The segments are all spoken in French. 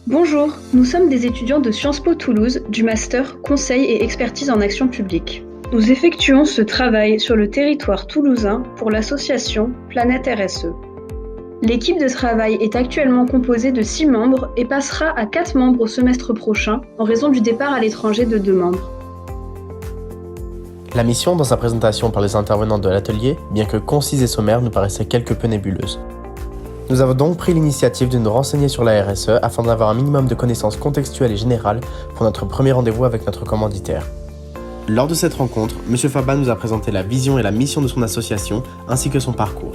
Bonjour, nous sommes des étudiants de Sciences Po Toulouse du Master Conseil et Expertise en Action Publique. Nous effectuons ce travail sur le territoire toulousain pour l'association Planète RSE. L'équipe de travail est actuellement composée de 6 membres et passera à 4 membres au semestre prochain en raison du départ à l'étranger de 2 membres. La mission dans sa présentation par les intervenants de l'atelier, bien que concise et sommaire, nous paraissait quelque peu nébuleuse. Nous avons donc pris l'initiative de nous renseigner sur la RSE afin d'avoir un minimum de connaissances contextuelles et générales pour notre premier rendez-vous avec notre commanditaire. Lors de cette rencontre, M. Fabat nous a présenté la vision et la mission de son association ainsi que son parcours.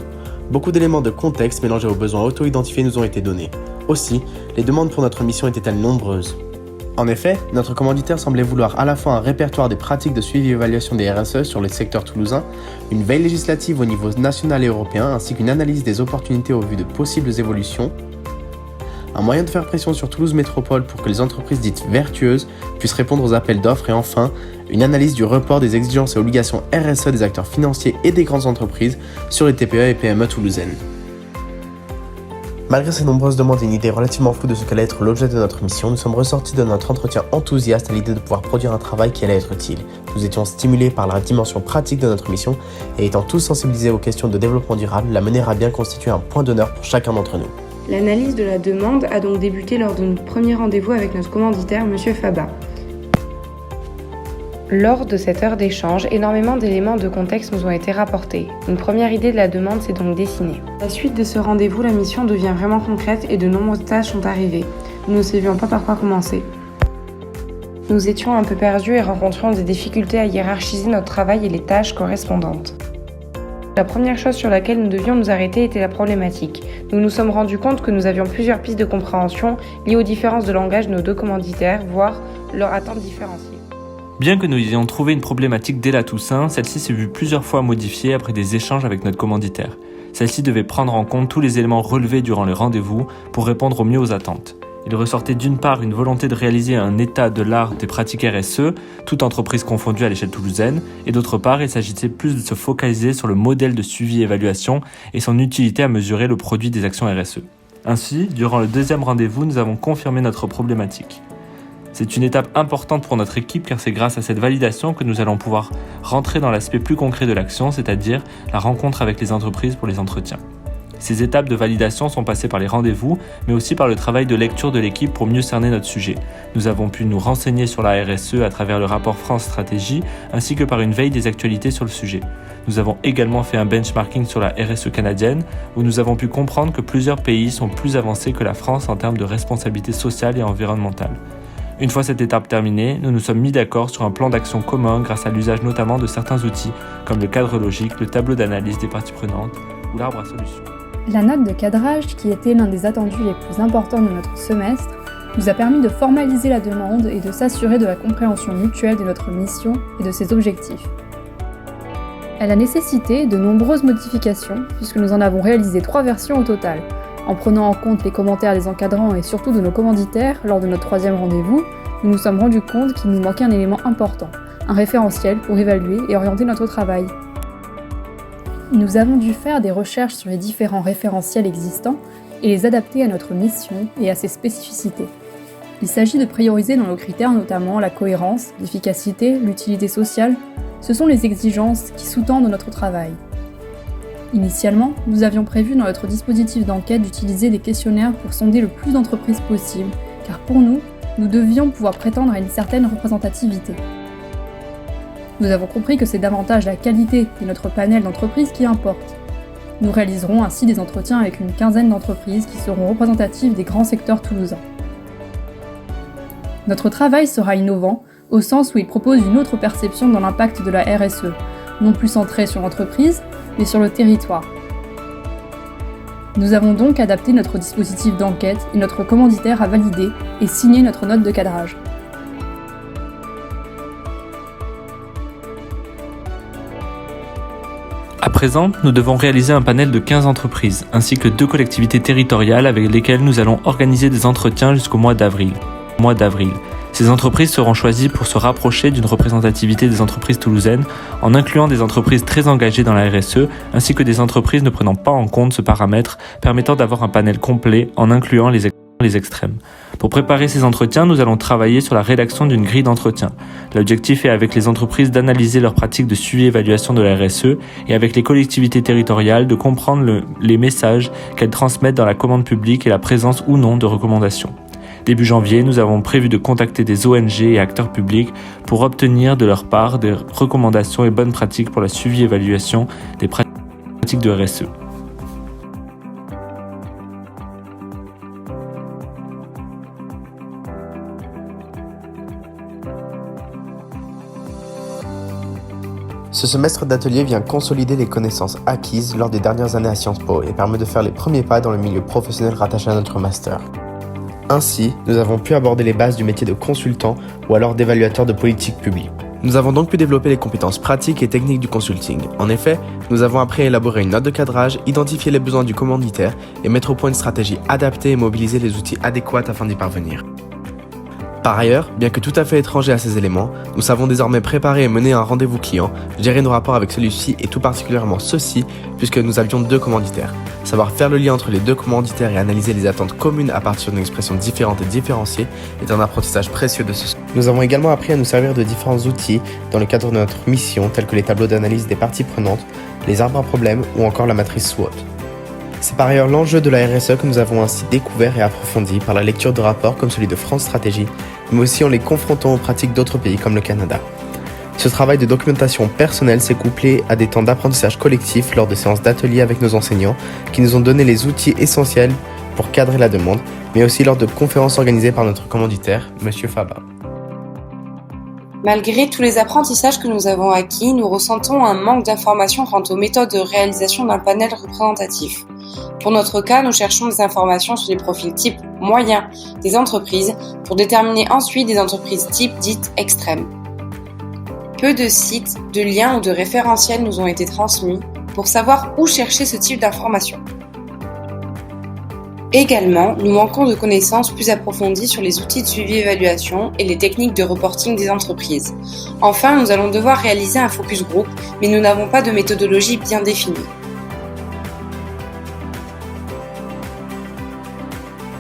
Beaucoup d'éléments de contexte mélangés aux besoins auto-identifiés nous ont été donnés. Aussi, les demandes pour notre mission étaient-elles nombreuses. En effet, notre commanditaire semblait vouloir à la fois un répertoire des pratiques de suivi et évaluation des RSE sur les secteurs toulousains, une veille législative au niveau national et européen, ainsi qu'une analyse des opportunités au vu de possibles évolutions, un moyen de faire pression sur Toulouse Métropole pour que les entreprises dites vertueuses puissent répondre aux appels d'offres et enfin, une analyse du report des exigences et obligations RSE des acteurs financiers et des grandes entreprises sur les TPE et PME toulousaines. Malgré ces nombreuses demandes et une idée relativement floue de ce qu'allait être l'objet de notre mission, nous sommes ressortis de notre entretien enthousiastes à l'idée de pouvoir produire un travail qui allait être utile. Nous étions stimulés par la dimension pratique de notre mission et étant tous sensibilisés aux questions de développement durable, la mener à bien constituer un point d'honneur pour chacun d'entre nous. L'analyse de la demande a donc débuté lors de notre premier rendez-vous avec notre commanditaire, M. Fabat. Lors de cette heure d'échange, énormément d'éléments de contexte nous ont été rapportés. Une première idée de la demande s'est donc dessinée. À la suite de ce rendez-vous, la mission devient vraiment concrète et de nombreuses tâches sont arrivées. Nous ne savions pas par quoi commencer. Nous étions un peu perdus et rencontrions des difficultés à hiérarchiser notre travail et les tâches correspondantes. La première chose sur laquelle nous devions nous arrêter était la problématique. Nous nous sommes rendus compte que nous avions plusieurs pistes de compréhension liées aux différences de langage de nos deux commanditaires, voire leurs attentes différenciées. Bien que nous ayons trouvé une problématique dès la Toussaint, celle-ci s'est vue plusieurs fois modifiée après des échanges avec notre commanditaire. Celle-ci devait prendre en compte tous les éléments relevés durant les rendez-vous pour répondre au mieux aux attentes. Il ressortait d'une part une volonté de réaliser un état de l'art des pratiques RSE, toute entreprise confondue à l'échelle toulousaine, et d'autre part il s'agissait plus de se focaliser sur le modèle de suivi et évaluation et son utilité à mesurer le produit des actions RSE. Ainsi, durant le deuxième rendez-vous, nous avons confirmé notre problématique. C'est une étape importante pour notre équipe car c'est grâce à cette validation que nous allons pouvoir rentrer dans l'aspect plus concret de l'action, c'est-à-dire la rencontre avec les entreprises pour les entretiens. Ces étapes de validation sont passées par les rendez-vous, mais aussi par le travail de lecture de l'équipe pour mieux cerner notre sujet. Nous avons pu nous renseigner sur la RSE à travers le rapport France Stratégie, ainsi que par une veille des actualités sur le sujet. Nous avons également fait un benchmarking sur la RSE canadienne, où nous avons pu comprendre que plusieurs pays sont plus avancés que la France en termes de responsabilité sociale et environnementale. Une fois cette étape terminée, nous nous sommes mis d'accord sur un plan d'action commun grâce à l'usage notamment de certains outils comme le cadre logique, le tableau d'analyse des parties prenantes ou l'arbre à solutions. La note de cadrage, qui était l'un des attendus les plus importants de notre semestre, nous a permis de formaliser la demande et de s'assurer de la compréhension mutuelle de notre mission et de ses objectifs. Elle a nécessité de nombreuses modifications puisque nous en avons réalisé 3 versions au total. En prenant en compte les commentaires des encadrants et surtout de nos commanditaires lors de notre 3e rendez-vous, nous nous sommes rendus compte qu'il nous manquait un élément important, un référentiel pour évaluer et orienter notre travail. Nous avons dû faire des recherches sur les différents référentiels existants et les adapter à notre mission et à ses spécificités. Il s'agit de prioriser dans nos critères notamment la cohérence, l'efficacité, l'utilité sociale. Ce sont les exigences qui sous-tendent notre travail. Initialement, nous avions prévu dans notre dispositif d'enquête d'utiliser des questionnaires pour sonder le plus d'entreprises possible, car pour nous, nous devions pouvoir prétendre à une certaine représentativité. Nous avons compris que c'est davantage la qualité de notre panel d'entreprises qui importe. Nous réaliserons ainsi des entretiens avec une quinzaine d'entreprises qui seront représentatives des grands secteurs toulousains. Notre travail sera innovant, au sens où il propose une autre perception dans l'impact de la RSE, non plus centrée sur l'entreprise, mais sur le territoire. Nous avons donc adapté notre dispositif d'enquête et notre commanditaire a validé et signé notre note de cadrage. À présent, nous devons réaliser un panel de 15 entreprises, ainsi que 2 collectivités territoriales avec lesquelles nous allons organiser des entretiens jusqu'au mois d'avril. Ces entreprises seront choisies pour se rapprocher d'une représentativité des entreprises toulousaines en incluant des entreprises très engagées dans la RSE ainsi que des entreprises ne prenant pas en compte ce paramètre permettant d'avoir un panel complet en incluant les extrêmes. Pour préparer ces entretiens, nous allons travailler sur la rédaction d'une grille d'entretien. L'objectif est avec les entreprises d'analyser leurs pratiques de suivi et évaluation de la RSE et avec les collectivités territoriales de comprendre les messages qu'elles transmettent dans la commande publique et la présence ou non de recommandations. Début janvier, nous avons prévu de contacter des ONG et acteurs publics pour obtenir de leur part des recommandations et bonnes pratiques pour la suivi et évaluation des pratiques de RSE. Ce semestre d'atelier vient consolider les connaissances acquises lors des dernières années à Sciences Po et permet de faire les premiers pas dans le milieu professionnel rattaché à notre master. Ainsi, nous avons pu aborder les bases du métier de consultant ou alors d'évaluateur de politique publique. Nous avons donc pu développer les compétences pratiques et techniques du consulting. En effet, nous avons appris à élaborer une note de cadrage, identifier les besoins du commanditaire et mettre au point une stratégie adaptée et mobiliser les outils adéquats afin d'y parvenir. Par ailleurs, bien que tout à fait étrangers à ces éléments, nous savons désormais préparer et mener un rendez-vous client, gérer nos rapports avec celui-ci et tout particulièrement ceux-ci puisque nous avions 2 commanditaires. Savoir faire le lien entre les 2 commanditaires et analyser les attentes communes à partir d'une expression différente et différenciée est un apprentissage précieux de ce. Nous avons également appris à nous servir de différents outils dans le cadre de notre mission tels que les tableaux d'analyse des parties prenantes, les arbres à problèmes ou encore la matrice SWOT. C'est par ailleurs l'enjeu de la RSE que nous avons ainsi découvert et approfondi par la lecture de rapports comme celui de France Stratégie, mais aussi en les confrontant aux pratiques d'autres pays comme le Canada. Ce travail de documentation personnelle s'est couplé à des temps d'apprentissage collectif lors de séances d'ateliers avec nos enseignants qui nous ont donné les outils essentiels pour cadrer la demande, mais aussi lors de conférences organisées par notre commanditaire, Monsieur Faba. Malgré tous les apprentissages que nous avons acquis, nous ressentons un manque d'informations quant aux méthodes de réalisation d'un panel représentatif. Pour notre cas, nous cherchons des informations sur les profils type moyens des entreprises pour déterminer ensuite des entreprises type dites extrêmes. Peu de sites, de liens ou de référentiels nous ont été transmis pour savoir où chercher ce type d'informations. Également, nous manquons de connaissances plus approfondies sur les outils de suivi-évaluation et les techniques de reporting des entreprises. Enfin, nous allons devoir réaliser un focus group, mais nous n'avons pas de méthodologie bien définie.